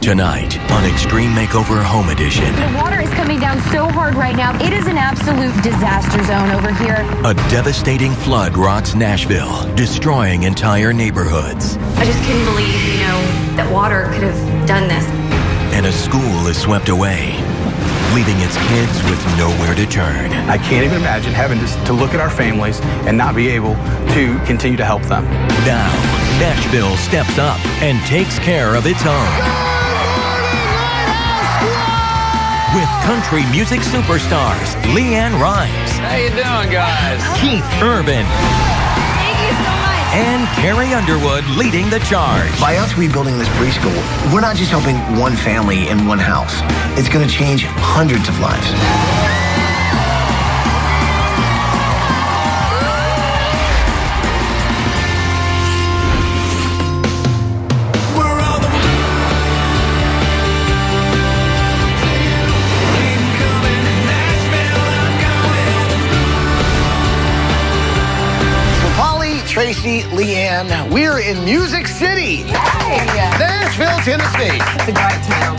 Tonight on Extreme Makeover Home Edition. The water is coming down so hard right now. It is an absolute disaster zone over here. A devastating flood rocks Nashville, destroying entire neighborhoods. I just couldn't believe, that water could have done this. And a school is swept away, leaving its kids with nowhere to turn. I can't even imagine having to look at our families and not be able to continue to help them. Now, Nashville steps up and takes care of its own. With country music superstars Leanne Rimes. How you doing, guys? Keith Urban. Thank you so much. And Carrie Underwood leading the charge. By us rebuilding this preschool, we're not just helping one family in one house. It's going to change hundreds of lives. Tracy, Leanne, we're in Music City, Nashville, Tennessee. It's a great town.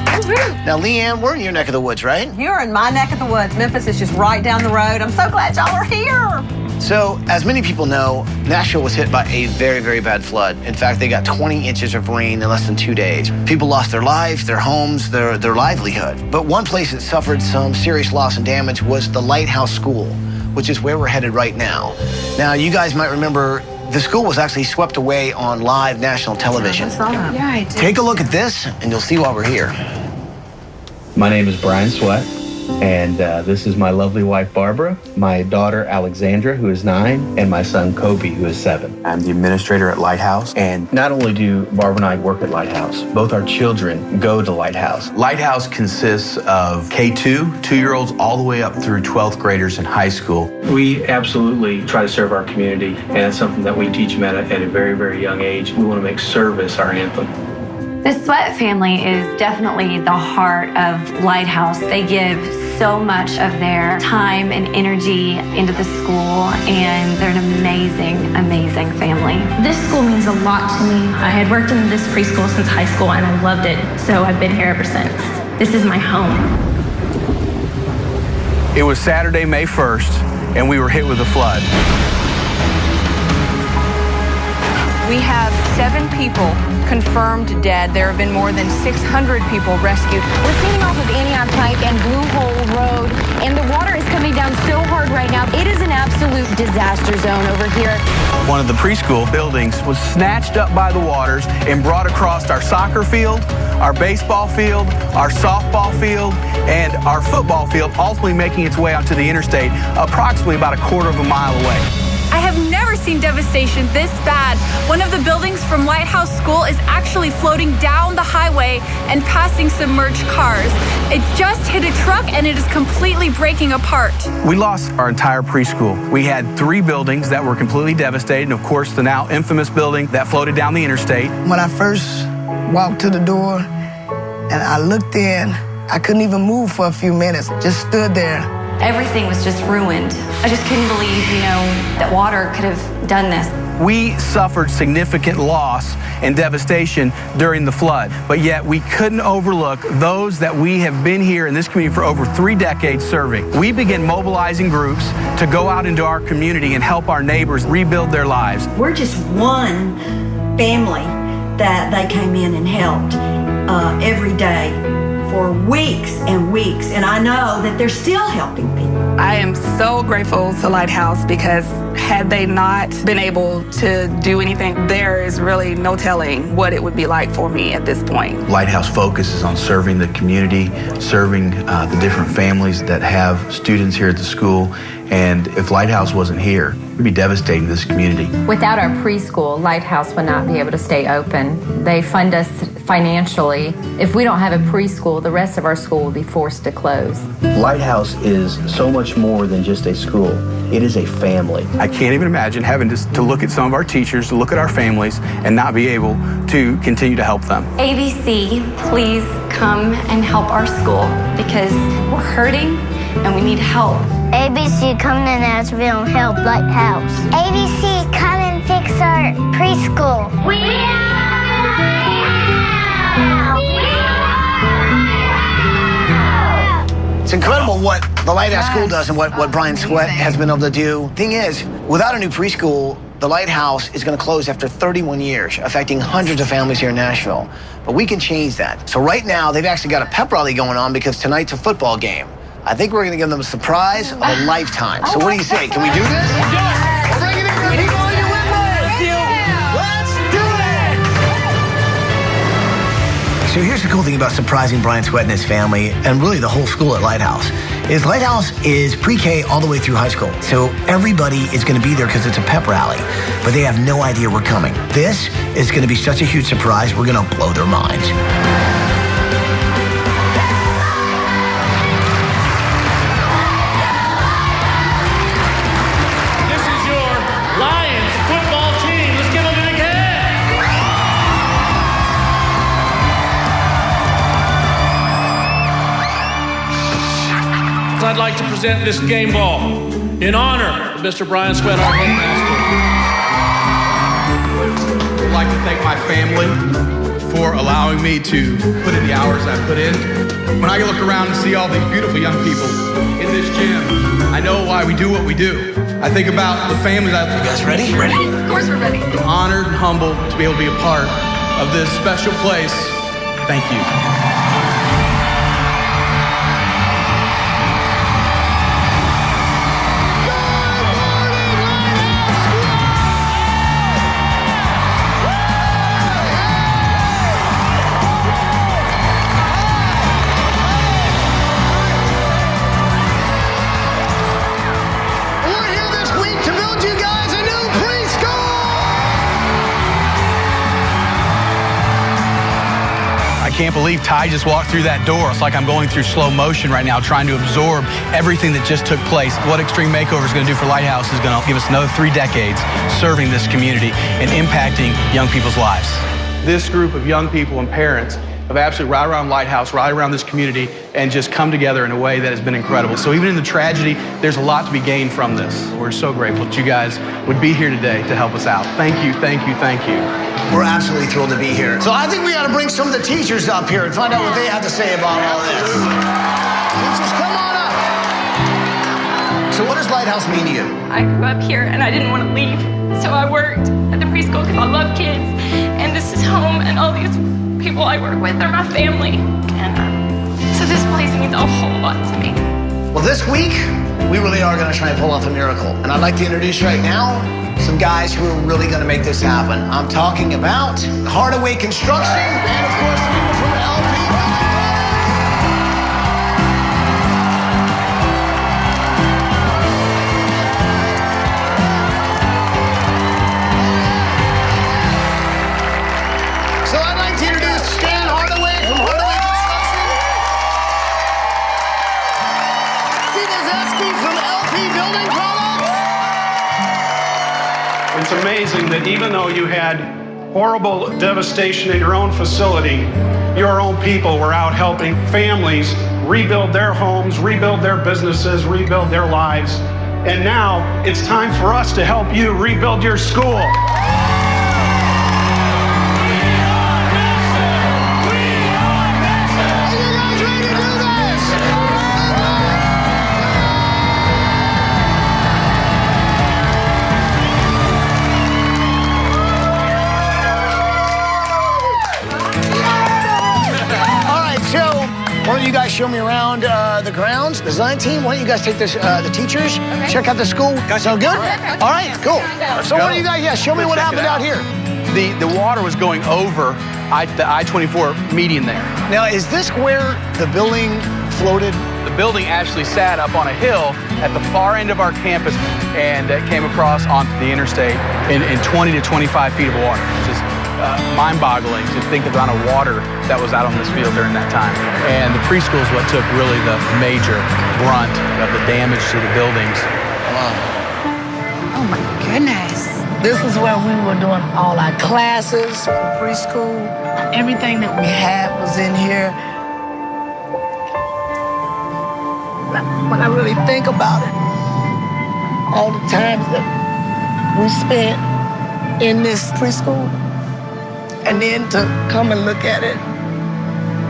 Now, Leanne, we're in your neck of the woods, right? You're in my neck of the woods. Memphis is just right down the road. I'm so glad y'all are here. So, as many people know, Nashville was hit by a very, very bad flood. In fact, they got 20 inches of rain in less than 2 days. People lost their lives, their homes, their livelihood. But one place that suffered some serious loss and damage was the Lighthouse School, which is where we're headed right now. Now, you guys might remember the school was actually swept away on live national television. Yeah, I did. Take a look at this, and you'll see why we're here. My name is Brian Sweatt, and this is my lovely wife, Barbara, my daughter, Alexandra, who is 9, and my son, Kobe, who is 7. I'm the administrator at Lighthouse. And not only do Barbara and I work at Lighthouse, both our children go to Lighthouse. Lighthouse consists of K2, 2-year-olds, all the way up through 12th graders in high school. We absolutely try to serve our community, and it's something that we teach them at a very, very young age. We want to make service our anthem. The Sweatt family is definitely the heart of Lighthouse. They give so much of their time and energy into the school, and they're an amazing, amazing family. This school means a lot to me. I had worked in this preschool since high school, and I loved it, so I've been here ever since. This is my home. It was Saturday, May 1st, and we were hit with a flood. We have 7 people confirmed dead. There have been more than 600 people rescued. We're coming off of Antioch Pike and Blue Hole Road, and the water is coming down so hard right now. It is an absolute disaster zone over here. One of the preschool buildings was snatched up by the waters and brought across our soccer field, our baseball field, our softball field, and our football field, ultimately making its way onto the interstate approximately about a quarter of a mile away. I have never seen devastation this bad. One of the buildings from Lighthouse School is actually floating down the highway and passing submerged cars. It just hit a truck and it is completely breaking apart. We lost our entire preschool. We had 3 buildings that were completely devastated, and of course the now infamous building that floated down the interstate. When I first walked to the door and I looked in, I couldn't even move for a few minutes, just stood there. Everything was just ruined. I just couldn't believe, that water could have done this. We suffered significant loss and devastation during the flood, but yet we couldn't overlook those that we have been here in this community for over 3 decades serving. We began mobilizing groups to go out into our community and help our neighbors rebuild their lives. We're just one family that they came in and helped every day for weeks and weeks, and I know that they're still helping people. I am so grateful to Lighthouse because had they not been able to do anything, there is really no telling what it would be like for me at this point. Lighthouse focuses on serving the community, serving the different families that have students here at the school, and if Lighthouse wasn't here, it would be devastating to this community. Without our preschool, Lighthouse would not be able to stay open. They fund us financially. If we don't have a preschool, the rest of our school will be forced to close. Lighthouse is so much more than just a school. It is a family. I can't even imagine having to look at some of our teachers, to look at our families, and not be able to continue to help them. ABC, please come and help our school because we're hurting and we need help. ABC, come to Nashville and help Lighthouse. ABC, come and fix our preschool. We are Lighthouse! It's incredible what the Lighthouse School does and what Brian Sweatt has been able to do. Thing is, without a new preschool, the Lighthouse is going to close after 31 years, affecting hundreds of families here in Nashville. But we can change that. So right now, they've actually got a pep rally going on because tonight's a football game. I think we're going to give them a surprise of a lifetime. So what do you say? Can we do this? We're bringing in the people on your website. Let's do it! So here's the cool thing about surprising Brian Sweatt and his family, and really the whole school at Lighthouse, is Lighthouse is pre-K all the way through high school. So everybody is going to be there because it's a pep rally, but they have no idea we're coming. This is going to be such a huge surprise, we're going to blow their minds. I'd like to present this game ball in honor of Mr. Brian Sweatt, our headmaster. I'd like to thank my family for allowing me to put in the hours I put in. When I look around and see all these beautiful young people in this gym, I know why we do what we do. I think about the families. You guys ready? Ready? Of course we're ready. I'm honored and humbled to be able to be a part of this special place. Thank you. I can't believe Ty just walked through that door. It's like I'm going through slow motion right now, trying to absorb everything that just took place. What Extreme Makeover is going to do for Lighthouse is going to give us another 3 decades serving this community and impacting young people's lives. This group of young people and parents have absolutely rallied around Lighthouse, rallied around this community, and just come together in a way that has been incredible. So even in the tragedy, there's a lot to be gained from this. We're so grateful that you guys would be here today to help us out. Thank you, thank you, thank you. We're absolutely thrilled to be here. So I think we ought to bring some of the teachers up here and find out what they have to say about all this. Teachers, come on up. So what does Lighthouse mean to you? I grew up here and I didn't want to leave. So I worked at the preschool because I love kids. And this is home, and all these people I work with are my family. And so this place means a whole lot to me. Well, this week, we really are going to try and pull off a miracle. And I'd like to introduce right now some guys who are really going to make this happen. I'm talking about Hardaway Construction and, of course, people from LP. So I'd like to introduce Stan Hardaway from Hardaway Construction. Steve Zatsky from LP Building Products. It's amazing that even though you had horrible devastation in your own facility, your own people were out helping families rebuild their homes, rebuild their businesses, rebuild their lives. And now it's time for us to help you rebuild your school. Why don't you guys show me around the grounds? Design team, why don't you guys take this, the teachers, check out the school. Sound good? All right, cool. So what do you guys, show me what happened out here. The water was going over the I-24 median there. Now, is this where the building floated? The building actually sat up on a hill at the far end of our campus, and it came across onto the interstate in 20 to 25 feet of water. Just mind-boggling to think of the amount of water that was out on this field during that time. And the preschool is what took really the major brunt of the damage to the buildings. Wow. Oh my goodness. This is where we were doing all our classes, preschool. Everything that we had was in here. When I really think about it, all the times that we spent in this preschool, and then to come and look at it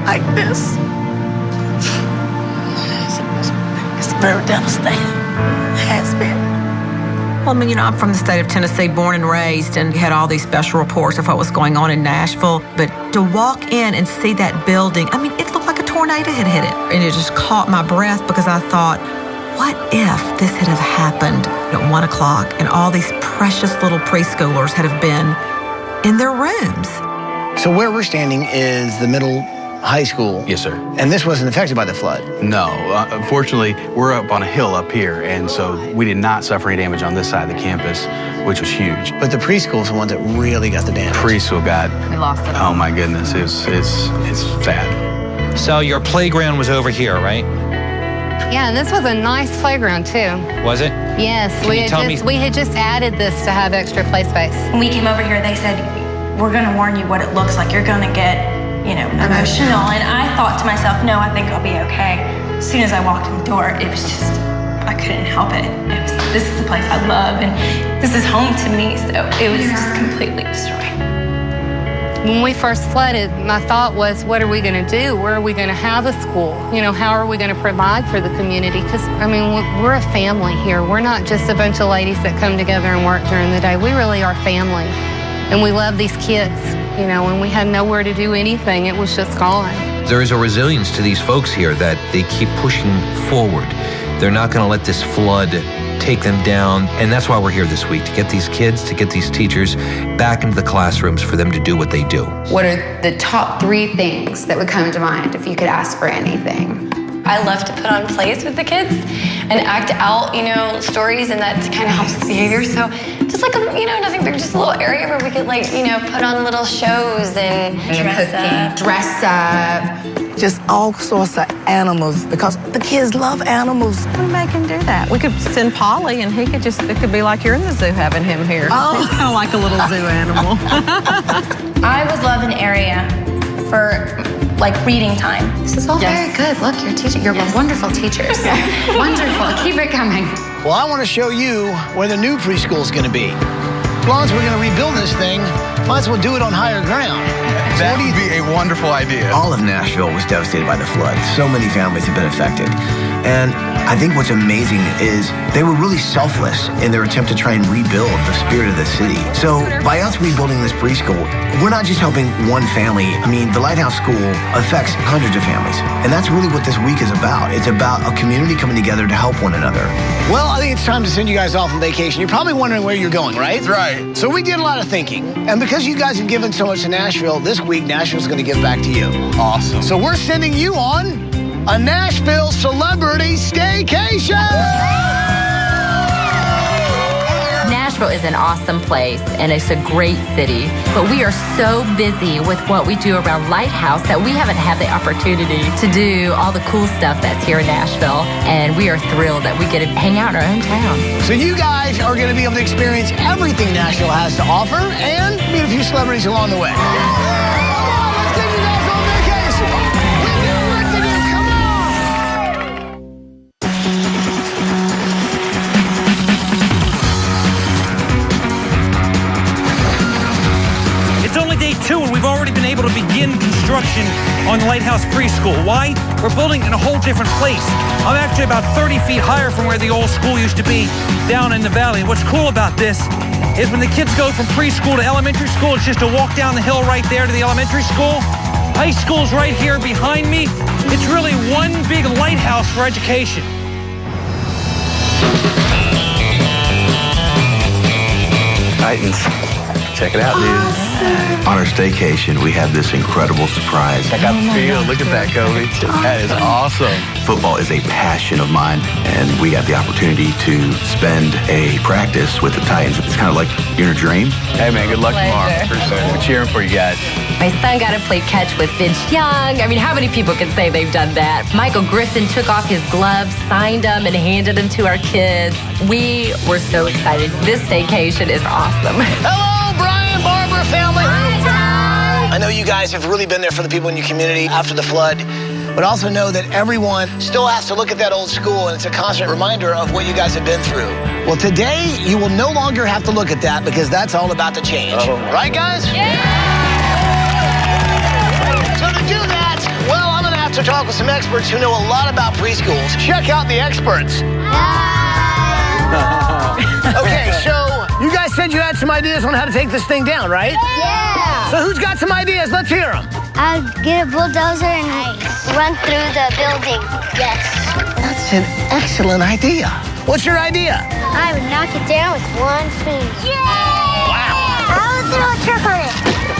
like this, It's very devastating. It has been. Well, I mean, you know, I'm from the state of Tennessee, born and raised, and had all these special reports of what was going on in Nashville. But to walk in and see that building, I mean, it looked like a tornado had hit it. And it just caught my breath because I thought, what if this had have happened at 1 o'clock and all these precious little preschoolers had have been in their rooms? So where we're standing is the middle high school. Yes, sir. And this wasn't affected by the flood? No. Unfortunately, we're up on a hill up here, and so we did not suffer any damage on this side of the campus, which was huge. But the preschool's the one that really got the damage. Preschool got... We lost it. Oh, my goodness. It's bad. So your playground was over here, right? Yeah, and this was a nice playground, too. Was it? Yes. We had just added this to have extra play space. When we came over here, they said, we're going to warn you what it looks like. You're going to get, you know, emotional. And I thought to myself, no, I think I'll be okay. As soon as I walked in the door, it was just, I couldn't help it. This is the place I love, and this is home to me, so it was just completely destroyed. When we first flooded, my thought was, what are we going to do? Where are we going to have a school? You know, how are we going to provide for the community? Because, I mean, we're a family here. We're not just a bunch of ladies that come together and work during the day. We really are family. And we love these kids, you know, and we had nowhere to do anything. It was just gone. There is a resilience to these folks here that they keep pushing forward. They're not going to let this flood take them down. And that's why we're here this week, to get these kids, to get these teachers back into the classrooms for them to do what they do. What are the top 3 things that would come to mind if you could ask for anything? I love to put on plays with the kids and act out, you know, stories, and that kind of helps with behavior. So just like, you know, nothing big, just a little area where we could, like, you know, put on little shows and dress up. Just all sorts of animals, because the kids love animals. We make him do that. We could send Polly, and he could just, it could be like you're in the zoo having him here. Oh. He's kind of like a little zoo animal. I would love an area for, like, reading time. This is all very good. Look, you're wonderful teachers. Wonderful. Keep it coming. Well, I want to show you where the new preschool is going to be. As long as we're going to rebuild this thing, might as well do it on higher ground. That would be a wonderful idea. All of Nashville was devastated by the flood. So many families have been affected. And I think what's amazing is they were really selfless in their attempt to try and rebuild the spirit of the city. So by us rebuilding this preschool, we're not just helping one family. I mean, the Lighthouse School affects hundreds of families. And that's really what this week is about. It's about a community coming together to help one another. Well, I think it's time to send you guys off on vacation. You're probably wondering where you're going, right? That's right. So we did a lot of thinking. And because you guys have given so much to Nashville, this week Nashville's going to give back to you. Awesome. So we're sending you on a Nashville celebrity staycation! Nashville is an awesome place, and it's a great city, but we are so busy with what we do around Lighthouse that we haven't had the opportunity to do all the cool stuff that's here in Nashville, and we are thrilled that we get to hang out in our own town. So you guys are going to be able to experience everything Nashville has to offer and meet a few celebrities along the way. Day 2, and we've already been able to begin construction on Lighthouse Preschool. Why? We're building in a whole different place. I'm actually about 30 feet higher from where the old school used to be down in the valley. And what's cool about this is when the kids go from preschool to elementary school, it's just a walk down the hill right there to the elementary school. High school's right here behind me. It's really one big lighthouse for education. Titans. Check it out, dude. On our staycation, we have this incredible surprise. Check out the field. Look at that, Kobe. That is awesome. Football is a passion of mine, and we got the opportunity to spend a practice with the Titans. It's kind of like you're in a dream. Hey, man, good luck tomorrow. We're cheering for you guys. My son got to play catch with Vince Young. I mean, how many people can say they've done that? Michael Griffin took off his gloves, signed them, and handed them to our kids. We were so excited. This staycation is awesome. Hello, Brian, Barbara, family. I know you guys have really been there for the people in your community after the flood, but also know that everyone still has to look at that old school, and it's a constant reminder of what you guys have been through. Well, today, you will no longer have to look at that because that's all about to change. Right, guys? Yeah! So to do that, well, I'm going to have about to talk with some experts who know a lot about preschools. Check out the experts. Okay, so you guys said you had some ideas on how to take this thing down, right? Yeah. So who's got some ideas? Let's hear them. I'll get a bulldozer and run through the building. Yes. That's an excellent idea. What's your idea? I would knock it down with one finger. Yeah! Wow. I would throw a truck on it.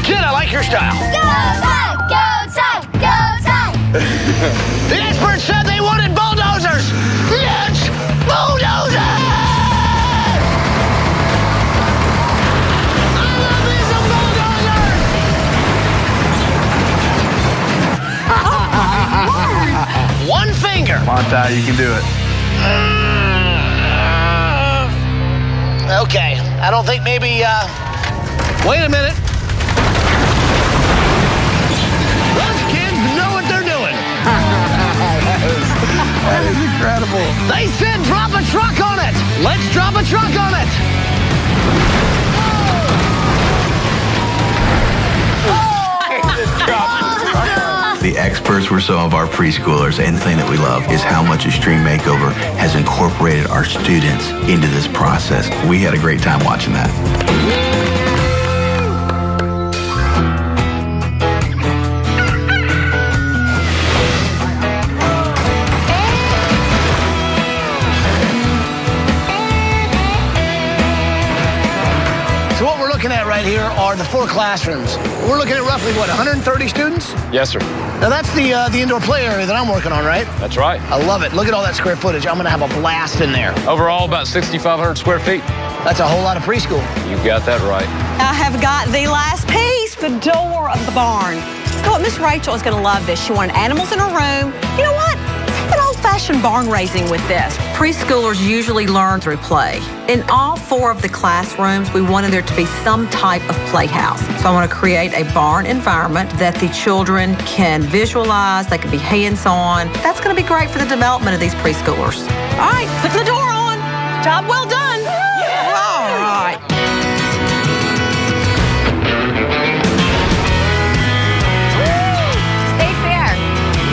Kid, I like your style. Go time! Go time! Go time! The experts said they wanted bulldozers. Let's bulldozer! I love me some bulldozers! One finger. Come on, Ty, you can do it. Okay, I don't think maybe, wait a minute. Those kids know what they're doing. That is incredible. They said drop a truck on it. Let's drop a truck on it. The experts were some of our preschoolers, and the thing that we love is how much Extreme Makeover has incorporated our students into this process. We had a great time watching that. So what we're looking at right here are the 4 classrooms. We're looking at roughly, what, 130 students? Yes, sir. Now that's the indoor play area that I'm working on, right? That's right. I love it. Look at all that square footage. I'm gonna have a blast in there. Overall, about 6,500 square feet. That's a whole lot of preschool. You got that right. I have got the last piece, the door of the barn. Oh, Miss Rachel is gonna love this. She wanted animals in her room. You know what? An old-fashioned barn raising with this. Preschoolers usually learn through play. In all 4 of the classrooms, we wanted there to be some type of playhouse. So I want to create a barn environment that the children can visualize, they can be hands-on. That's going to be great for the development of these preschoolers. All right, put the door on. Job well done. Yeah. All right. Stay fair.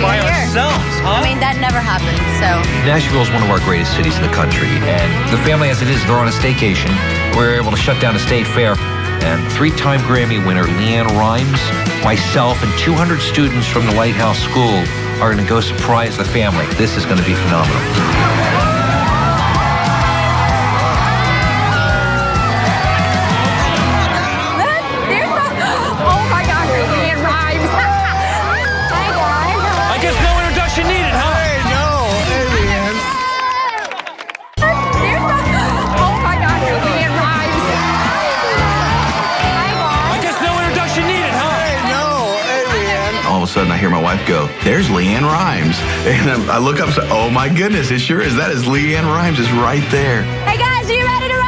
By ourselves, huh? I mean, that never happens, so. Nashville is one of our greatest cities in the country, and the family as it is, they're on a staycation. We're able to shut down a state fair, and 3-time Grammy winner Leanne Rimes, myself, and 200 students from the Lighthouse School are going to go surprise the family. This is going to be phenomenal. Oh my gosh, Leanne Rimes. I guess no introduction needed, huh? Hey, no. Hey, Leanne. Oh my gosh, Leanne Rimes. I guess no introduction needed, huh? Hey, no. Hey, Leanne. All of a sudden, I hear my wife go, "There's Leanne Rimes." And I look up and say, "Oh my goodness, it sure is. That is Leanne Rimes. It's right there." Hey guys, are you ready to ride?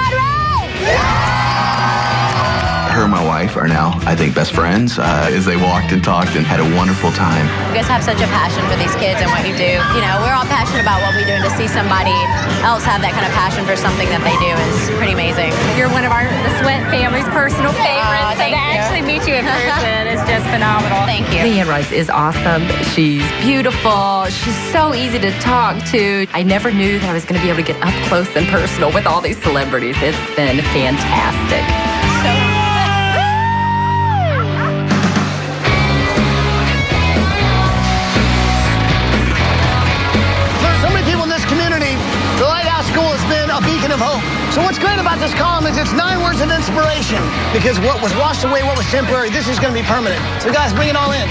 Her and my wife are now, I think, best friends as they walked and talked and had a wonderful time. You guys have such a passion for these kids and what you do. You know, we're all passionate about what we do, and to see somebody else have that kind of passion for something that they do is pretty amazing. You're one of the Sweatt family's personal favorites, so thank to you. actually meet you in person is just phenomenal. Thank you. Leanne Rice is awesome. She's beautiful. She's so easy to talk to. I never knew that I was going to be able to get up close and personal with all these celebrities. It's been fantastic. A beacon of hope. So what's great about this column is it's 9 words of inspiration, because what was washed away, what was temporary, this is going to be permanent. So guys, bring it all in.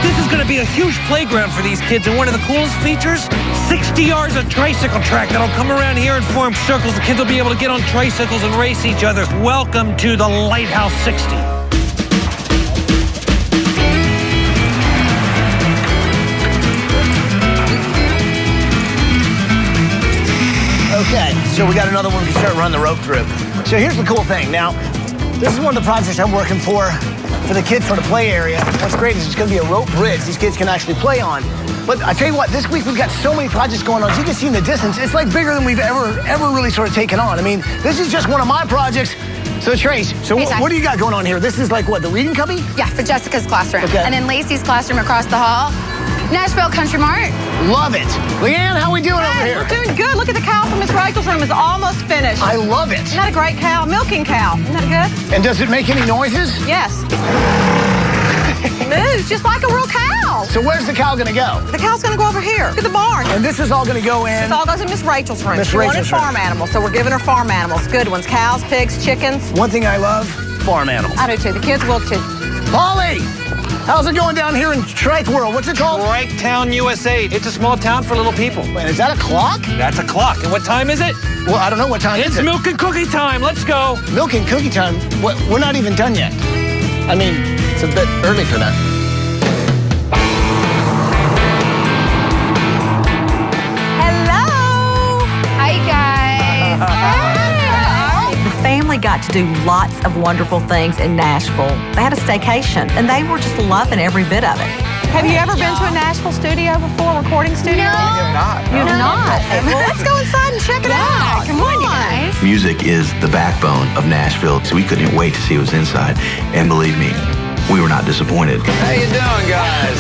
This is going to be a huge playground for these kids, and one of the coolest features, 60 yards of tricycle track that'll come around here and form circles. The kids will be able to get on tricycles and race each other. Welcome to the Lighthouse 60. Okay, so we got another one we can start running the rope through. So here's the cool thing. Now, this is one of the projects I'm working for the kids for the play area. What's great is it's going to be a rope bridge these kids can actually play on. But I tell you what, this week we've got so many projects going on. As you can see in the distance, it's like bigger than we've ever really sort of taken on. I mean, this is just one of my projects. So Trace, Hey, Ty. what do you got going on here? This is like what, the reading cubby? Yeah, for Jessica's classroom. Okay. And then Lacey's classroom across the hall. Nashville Country Mart. Love it. Leanne, how we doing over here? We're doing good. Look at the cow from Miss Rachel's room is almost finished. I love it. Isn't that a great cow? Milking cow. Isn't that good? And does it make any noises? Yes. Moves just like a real cow. So where's the cow gonna go? The cow's gonna go over here. Look at the barn. And this is all gonna go in? This all goes in Miss Rachel's room. Miss She wanted Rachel's room. farm animals, so we're giving her farm animals. Good ones. Cows, pigs, chickens. One thing I love, farm animals. I do too. The kids will too. Polly, how's it going down here in Trike World? What's it called? Triketown, USA. It's a small town for little people. Wait, is that a clock? That's a clock. And what time is it? Well, I don't know what time It's is it. milk and cookie time. Let's go. Milk and cookie time? What, we're not even done yet. I mean, it's a bit early for that. Hello. Hi, guys. The family got to do lots of wonderful things in Nashville. They had a staycation, and they were just loving every bit of it. Have you ever been to a Nashville studio before, recording studio? Not. You have not. Well, let's go inside and check it out. Come on, you guys. Music is the backbone of Nashville, so we couldn't wait to see what was inside. And believe me, we were not disappointed. How you doing, guys?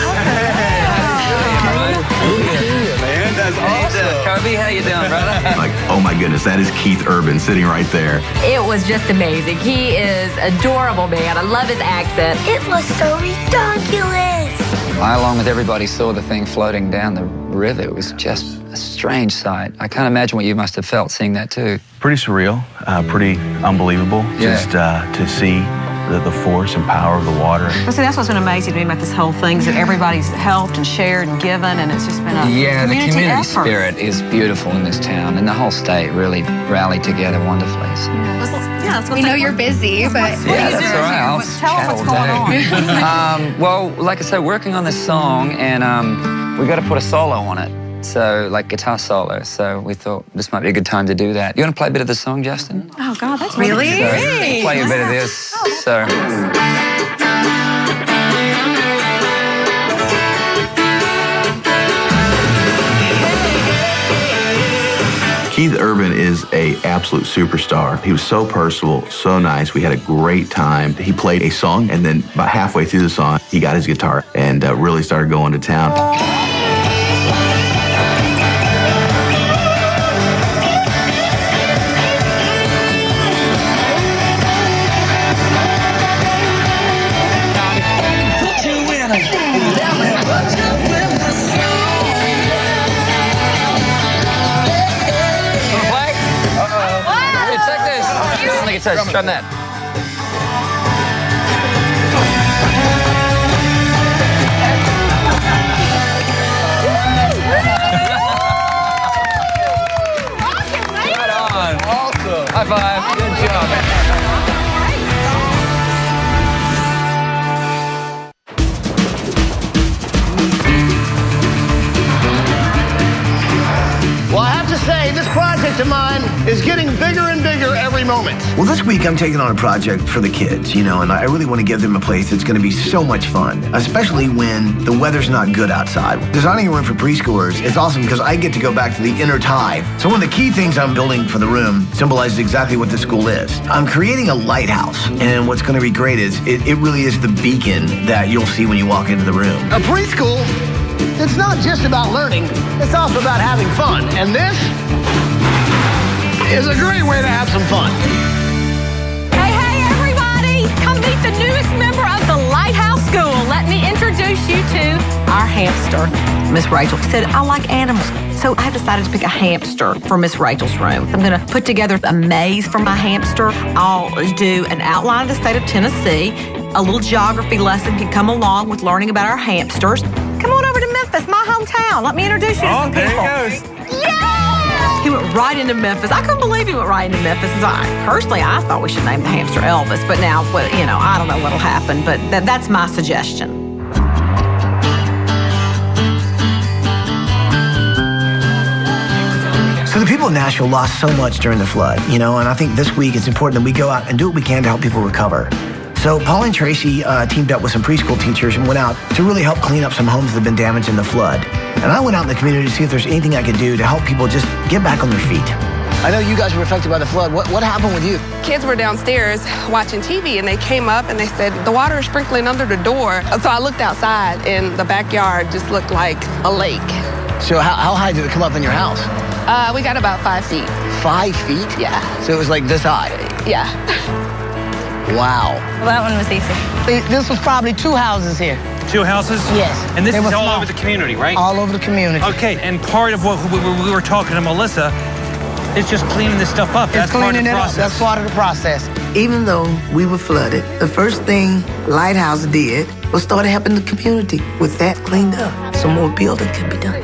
Man, that's awesome. Kobe, how you doing, brother? Like, oh my goodness, that is Keith Urban sitting right there. It was just amazing. He is adorable, man. I love his accent. It was so ridiculous. I, along with everybody, saw the thing floating down the river. It was just a strange sight. I can't imagine what you must have felt seeing that too. Pretty surreal, pretty unbelievable. Yeah. Just to see the force and power of the water. Well, see, that's what's been amazing to me about this whole thing is that everybody's helped and shared and given, and it's just been a Yeah, the community effort. spirit is beautiful in this town, and the whole state really rallied together wonderfully. So. Yeah, that's what We know you're busy, but Yeah, that's all right. I'll Tell us what's chat going all on. day. Well, like I said, working on this song, and we got to put a solo on it. So, like guitar solo. So we thought this might be a good time to do that. You want to play a bit of the song, Justin? Oh, God, that's Really? So, great. play a bit of this. So. Keith Urban is an absolute superstar. He was so personable, so nice. We had a great time. He played a song, and then about halfway through the song, he got his guitar and really started going to town. Try that. Right on. Awesome. High five. Good job. Well, I have to say, this project of mine is getting bigger and bigger every moment. Well, this week I'm taking on a project for the kids, you know, and I really want to give them a place that's going to be so much fun, especially when the weather's not good outside. Designing a room for preschoolers is awesome because I get to go back to the inner Ty. So one of the key things I'm building for the room symbolizes exactly what the school is. I'm creating a lighthouse, and what's going to be great is it really is the beacon that you'll see when you walk into the room. A preschool, it's not just about learning, it's also about having fun. And this is a great way to have some fun. Hey, everybody! Come meet the newest member of the Lighthouse School. Let me introduce you to our hamster. Miss Rachel said, I like animals. So I have decided to pick a hamster for Miss Rachel's room. I'm going to put together a maze for my hamster. I'll do an outline of the state of Tennessee. A little geography lesson can come along with learning about our hamsters. Come on over to Memphis, my hometown. Let me introduce you to some people. There he goes. Yeah! He went right into Memphis. I couldn't believe he went right into Memphis. Personally, I thought we should name the hamster Elvis, but now, you know, I don't know what'll happen, but that's my suggestion. So the people in Nashville lost so much during the flood, you know, and I think this week it's important that we go out and do what we can to help people recover. So Paul and Tracy teamed up with some preschool teachers and went out to really help clean up some homes that have been damaged in the flood. And I went out in the community to see if there's anything I could do to help people just get back on their feet. I know you guys were affected by the flood. What happened with you? Kids were downstairs watching TV, and they came up and they said, the water is sprinkling under the door. So I looked outside, and the backyard just looked like a lake. So how high did it come up in your house? We got about 5 feet. 5 feet? Yeah. So it was like this high? Yeah. Wow. Well, that one was easy. This was probably 2 houses here. 2 houses? Yes. And this They is were all small. over the community, right? All over the community. Okay, and part of what we were talking to Melissa is just cleaning this stuff up. That's part of the process. That's part of the process. Even though we were flooded, the first thing Lighthouse did was start helping the community with that cleaned up. Some more building could be done.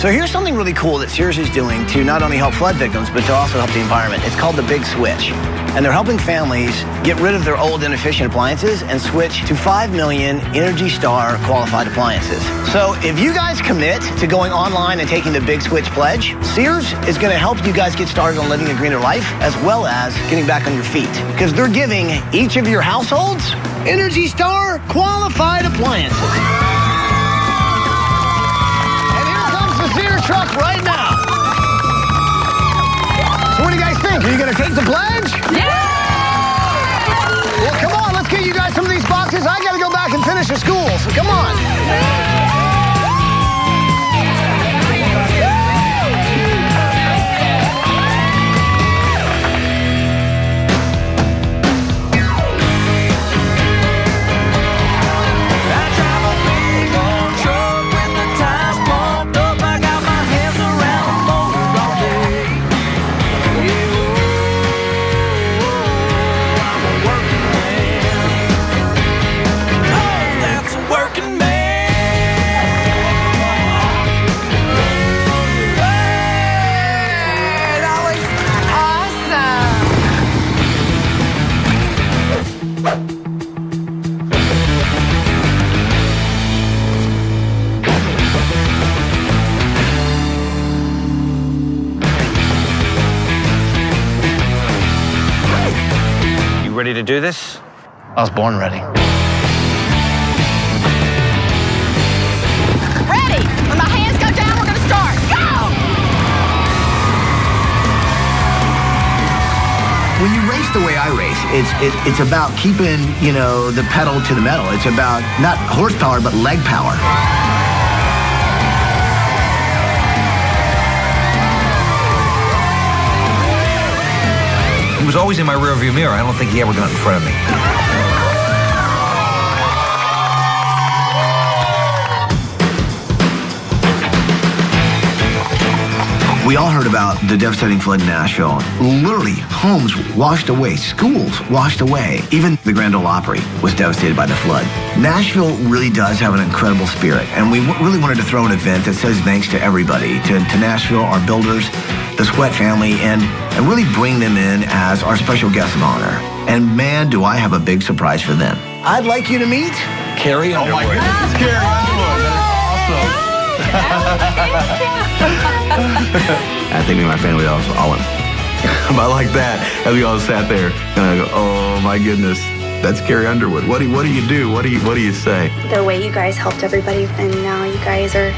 So here's something really cool that Sears is doing to not only help flood victims, but to also help the environment. It's called the Big Switch. And they're helping families get rid of their old inefficient appliances and switch to 5 million Energy Star qualified appliances. So if you guys commit to going online and taking the Big Switch pledge, Sears is going to help you guys get started on living a greener life as well as getting back on your feet. Because they're giving each of your households Energy Star qualified appliances. Sears truck right now. So what do you guys think? Are you going to take the pledge? Yeah! Well, come on, let's get you guys some of these boxes. I got to go back and finish the school, so come on. Ready to do this? I was born ready. Ready! When my hands go down, we're gonna start. Go! When you race the way I race, it's about keeping, the pedal to the metal. It's about not horsepower, but leg power. He was always in my rearview mirror. I don't think he ever got in front of me. We all heard about the devastating flood in Nashville. Literally, homes washed away, schools washed away. Even the Grand Ole Opry was devastated by the flood. Nashville really does have an incredible spirit, and we really wanted to throw an event that says thanks to everybody, to Nashville, our builders, the Sweatt family, and really bring them in as our special guest of honor. And man, do I have a big surprise for them. I'd like you to meet Carrie Underwood. Oh my goodness, Carrie Underwood. That is awesome. I think me and my family all went about like that. And we all sat there and I go, oh my goodness, that's Carrie Underwood. What do you do? What do you say? The way you guys helped everybody, and now you guys are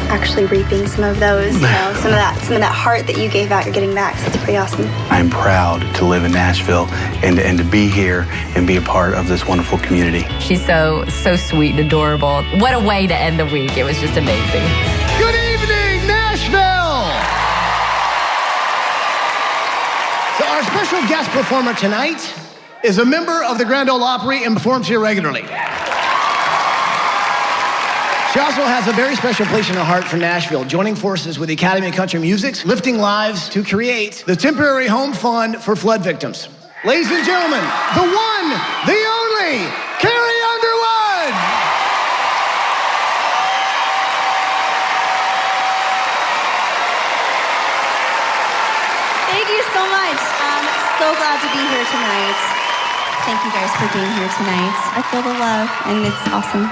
actually reaping some of those, some of that heart that you gave out, you're getting back. So it's pretty awesome. I'm proud to live in Nashville and to be here and be a part of this wonderful community. She's so sweet and adorable. What a way to end the week. It was just amazing. Good evening, Nashville! So our special guest performer tonight is a member of the Grand Ole Opry and performs here regularly. She also has a very special place in her heart for Nashville, joining forces with the Academy of Country Music's Lifting Lives to create the temporary home fund for flood victims. Ladies and gentlemen, the one, the only, Carrie Underwood! Thank you so much. I'm so glad to be here tonight. Thank you guys for being here tonight. I feel the love, and it's awesome.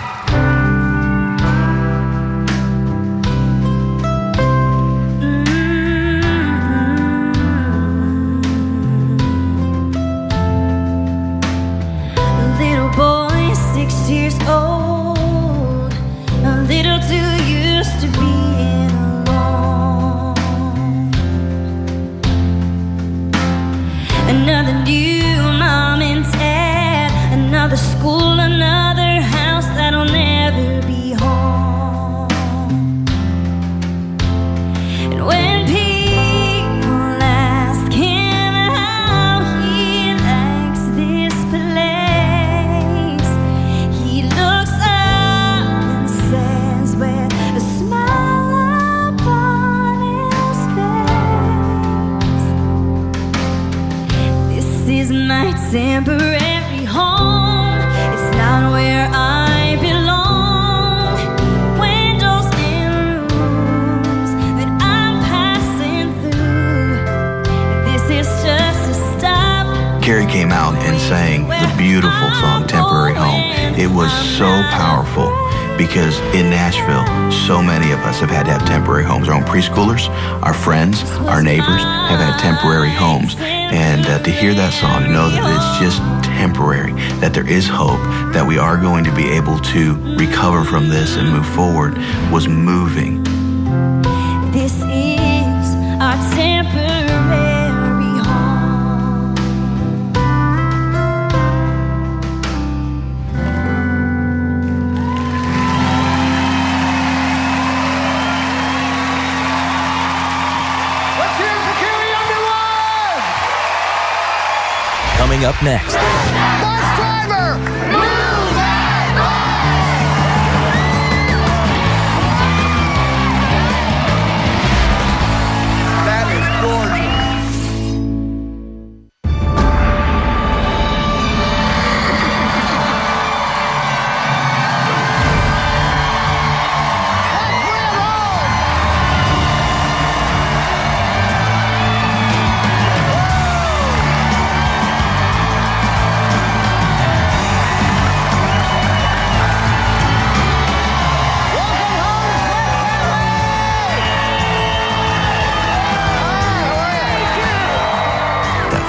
temporary home. It's not where I belong. Windows in rooms that I'm passing through. This is just a stop. Carrie came out and sang the beautiful song, Temporary Home. It was so powerful because in Nashville, so many of us have had to have temporary homes. Our own preschoolers, our friends, our neighbors have had temporary homes. And to hear that song, to know that it's just temporary, that there is hope, that we are going to be able to recover from this and move forward, was moving. This is our temporary home. Let's hear it for Carrie Underwood! Coming up next. Bus driver, move that bus! That is gorgeous.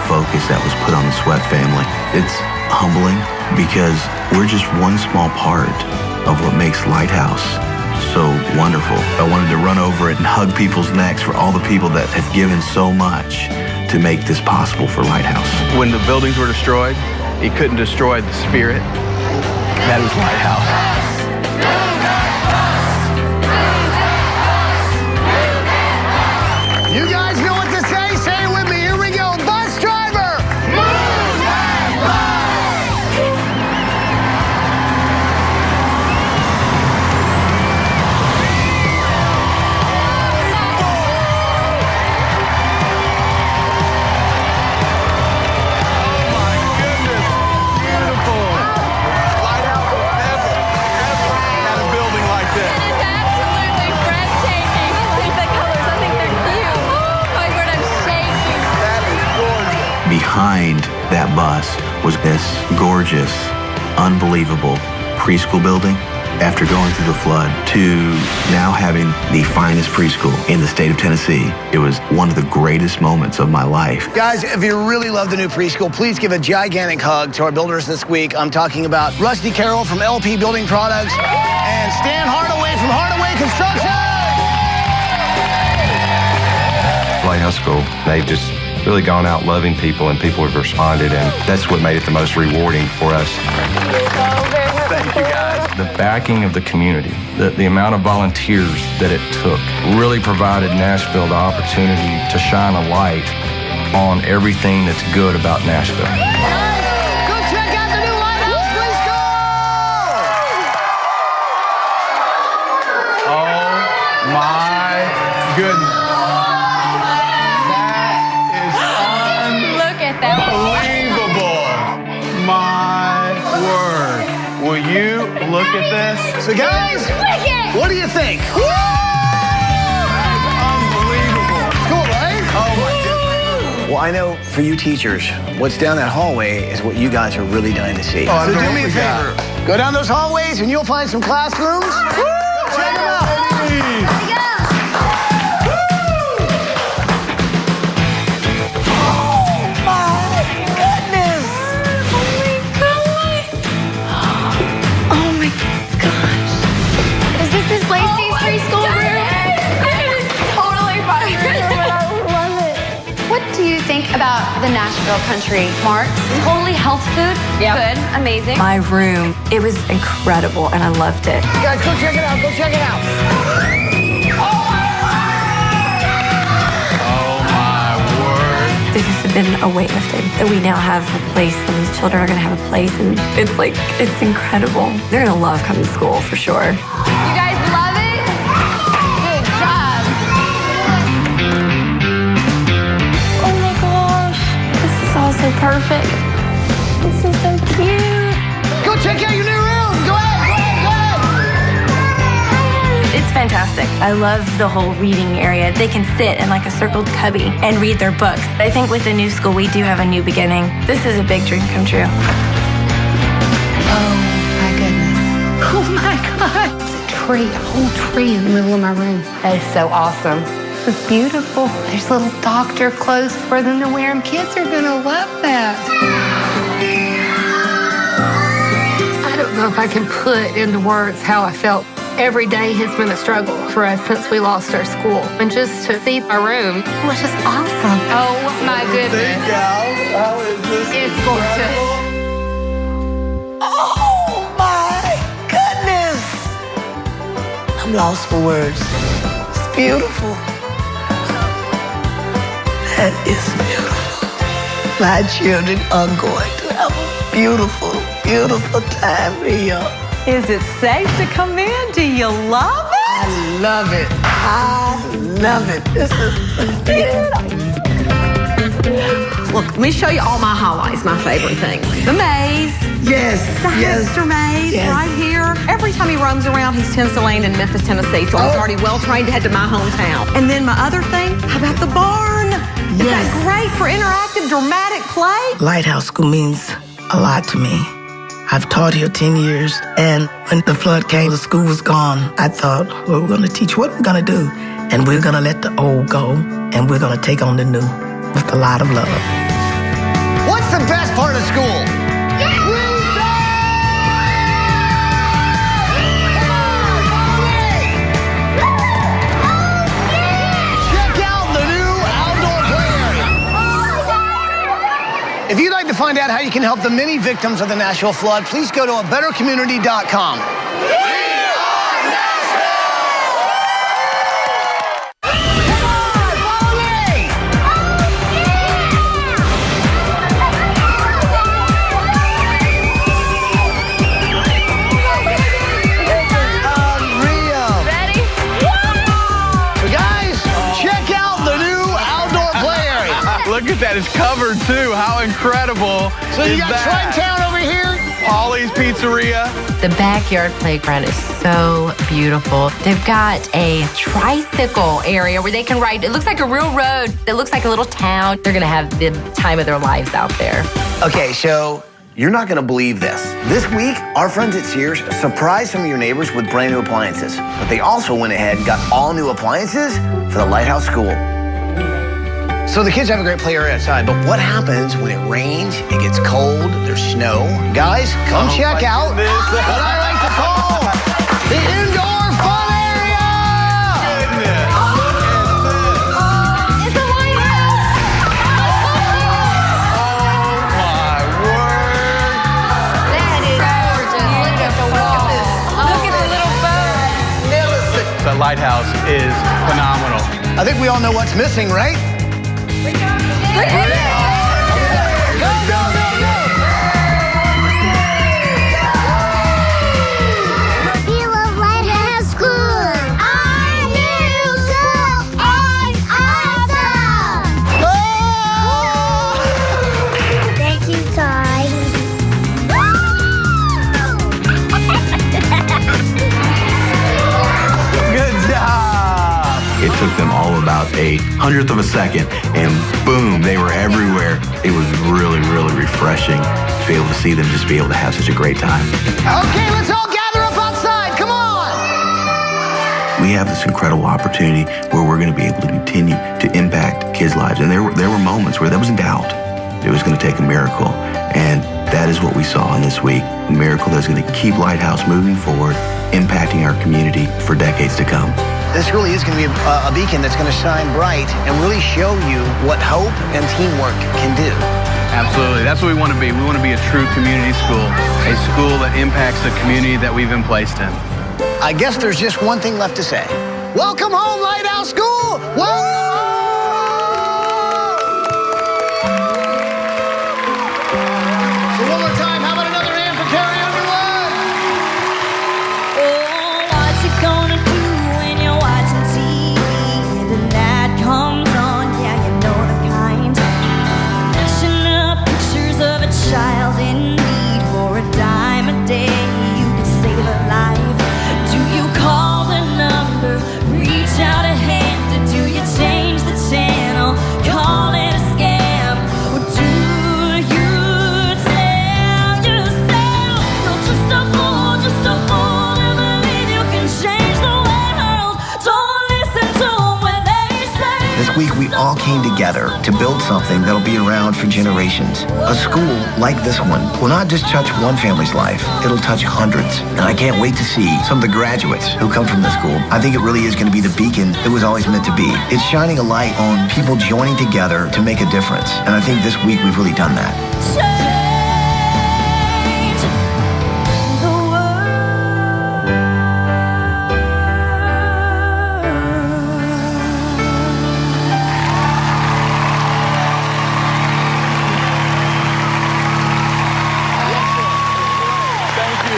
Focus that was put on the Sweatt family. It's humbling because we're just one small part of what makes Lighthouse so wonderful. I wanted to run over it and hug people's necks for all the people that have given so much to make this possible for Lighthouse. When the buildings were destroyed, he couldn't destroy the spirit. That is Lighthouse. You guys know what to say? Say it with me. Here we go. Bus driver, move that Behind that bus was this gorgeous, unbelievable preschool building. After going through the flood to now having the finest preschool in the state of Tennessee, it was one of the greatest moments of my life. Guys, if you really love the new preschool, please give a gigantic hug to our builders this week. I'm talking about Rusty Carroll from LP Building Products and Stan Hardaway from Hardaway Construction. Lighthouse School, they've just really gone out loving people, and people have responded, and that's what made it the most rewarding for us. Thank you, guys. The backing of the community, the amount of volunteers that it took really provided Nashville the opportunity to shine a light on everything that's good about Nashville. Go check out the new Lighthouse Preschool! Oh my goodness. Unbelievable. My word. Will you look at this? So guys, what do you think? Unbelievable. Cool, right? Oh my goodness. Well, I know for you teachers, what's down that hallway is what you guys are really dying to see. Oh, so do me a favor. Go down those hallways and you'll find some classrooms. Check them out. About the Nashville country, Mark. Totally health food. Yeah. Good. Amazing. My room, it was incredible and I loved it. Guys, go check it out. Go check it out. Oh my word. This has been a weight lifted. That we now have a place and these children are gonna have a place, and it's incredible. They're gonna love coming to school for sure. You guys love it? Good job. Oh my gosh, this is all so perfect. This is so cute. Go check out your new room. Go ahead. It's fantastic. I love the whole reading area. They can sit in like a circled cubby and read their books. I think with the new school, we do have a new beginning. This is a big dream come true. Oh my goodness. Oh my God. It's a tree, a whole tree in the middle of my room. That is so awesome. This is beautiful. There's little doctor clothes for them to wear, and kids are gonna love that. I don't know if I can put into words how I felt. Every day has been a struggle for us since we lost our school. And just to see our room was just awesome. Oh my goodness. How is this? It's gorgeous. Oh my goodness! I'm lost for words. It's beautiful. That is beautiful. My children are going to have a beautiful, beautiful time here. Is it safe to come in? Do you love it? I love it. I love it. This is Look, let me show you all my highlights, my favorite things. The maze. Yes. The hamster maze right here. Every time he roams around, he tends to land in Memphis, Tennessee, so he's already well-trained to head to my hometown. And then my other thing, how about the barn? Is that great for interactive, dramatic play? Lighthouse School means a lot to me. I've taught here 10 years, and when the flood came, the school was gone. I thought, well, we're going to teach what we're going to do, and we're going to let the old go, and we're going to take on the new with a lot of love. What's the best part of school? If you'd like to find out how you can help the many victims of the Nashville flood, please go to abettercommunity.com. Look at that, it's covered too. How incredible. So you got Tri-Town over here? Polly's Pizzeria. The backyard playground is so beautiful. They've got a tricycle area where they can ride. It looks like a real road. It looks like a little town. They're gonna have the time of their lives out there. Okay, so you're not gonna believe this. This week, our friends at Sears surprised some of your neighbors with brand new appliances. But they also went ahead and got all new appliances for the Lighthouse School. So the kids have a great play area outside, but what happens when it rains, it gets cold, there's snow? Guys, come check out what I like to call the indoor fun area! It's a Lighthouse! Oh my word! That is gorgeous. Look at the walls. Look at the little boat. The Lighthouse is phenomenal. I think we all know what's missing, right? Look at it! Go, go, go, go! We love Lighthouse School! Our new school is awesome! Thank you, Ty. Good job! It took them all about 1/100th of a second, and boom, they were everywhere. It was really, really refreshing to be able to see them just be able to have such a great time. Okay, let's all gather up outside. Come on! We have this incredible opportunity where we're going to be able to continue to impact kids' lives. And there were moments where there was doubt. It was going to take a miracle. And that is what we saw in this week. A miracle that's going to keep Lighthouse moving forward, impacting our community for decades to come. This really is going to be a beacon that's going to shine bright and really show you what hope and teamwork can do. Absolutely. That's what we want to be. We want to be a true community school, a school that impacts the community that we've been placed in. I guess there's just one thing left to say. Welcome home, Lighthouse School! Welcome home! So one more time, how about another hand for Carrie Underwood? Oh, what you gonna do when you're watching TV? The night comes on, yeah, you know the kind. Flashing up pictures of a child in all came together to build something that'll be around for generations. A school like this one will not just touch one family's life, it'll touch hundreds. And I can't wait to see some of the graduates who come from this school. I think it really is going to be the beacon it was always meant to be. It's shining a light on people joining together to make a difference. And I think this week we've really done that.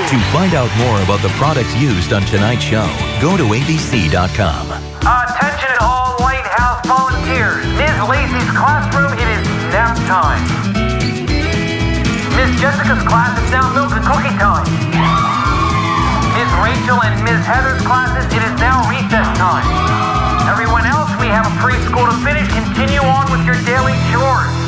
To find out more about the products used on tonight's show, go to abc.com. Attention all Lighthouse volunteers. Ms. Lacey's classroom, it is nap time. Ms. Jessica's class is now milk and cookie time. Ms. Rachel and Ms. Heather's classes, it is now recess time. Everyone else, we have a preschool to finish. Continue on with your daily chores.